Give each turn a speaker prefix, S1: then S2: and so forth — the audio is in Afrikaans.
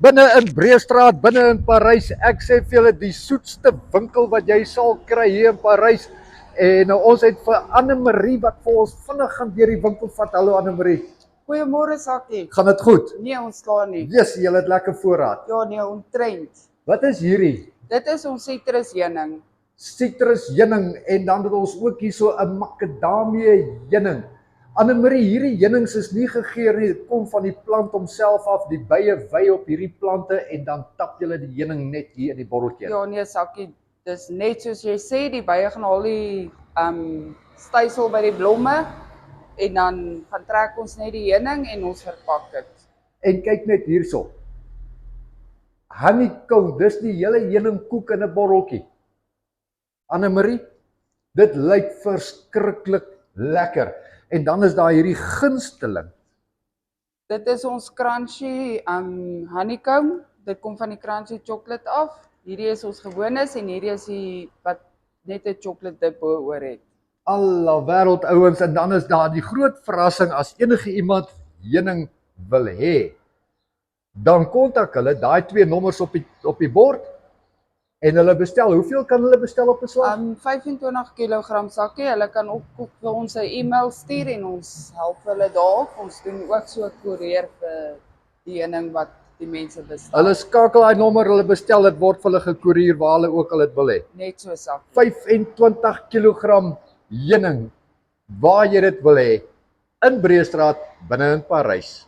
S1: Binne in Breestraat, binne in Parys. Ek sê vir julle die soetste winkel wat jy sal kry hier in Parys. En nou ons het vir Anne-Marie wat vir ons vinnig gaan deur die winkel vat. Hallo Anne-Marie.
S2: Goeiemôre Sakkie.
S1: Gaan dit goed?
S2: Nee, ons klaar nie.
S1: Yes, julle het lekker voorraad.
S2: Ja, nee, ontrent.
S1: Wat is hierdie?
S2: Dit is ons sitrusheuning.
S1: Sitrusheuning en dan het ons ook hierso 'n makadamie heuning. Anne-Marie, hierdie heunings is nie gegeur nie, dit kom van die plant homself af, die bye wy op hierdie plante en dan tap julle die heuning net hier in die botteltjie.
S2: Ja, nee Sakkie, dis net soos jy sê, die bye gaan haal die stysel by die blomme en dan gaan trek ons net die heuning en ons verpak dit.
S1: En kyk net hierso. Honeycomb, dis die hele heuningkoek in 'n botteltjie. Anne-Marie, dit lyk verskriklik lekker. En dan is daar hierdie gunsteling.
S2: Dit is ons crunchy honeycomb. Dit kom van die crunchy chocolate af. Hierdie is ons gewones en hierdie is die wat net 'n chocolate dip bo-oor het.
S1: Alla wêreld ouens, en dan is daar die groot verrassing as enige iemand heuning wil hê. Dan kontak hulle daai 2 nommers op die bord en hulle bestel. Hoeveel kan hulle bestel op 'n slag?
S2: 25 kg Sakkie. Hulle kan ook vir ons 'n e-mail stuur en ons help hulle daarop. Ons doen ook so 'n koerier vir die heuning wat die mense bestel.
S1: Hulle skakel daai nommer, hulle bestel, dit word vir hulle gekoerier waar hulle ook al dit wil hê.
S2: Net so Sakkie.
S1: 25 kg heuning waar jy dit wil hê in Breestraat binne in Parys.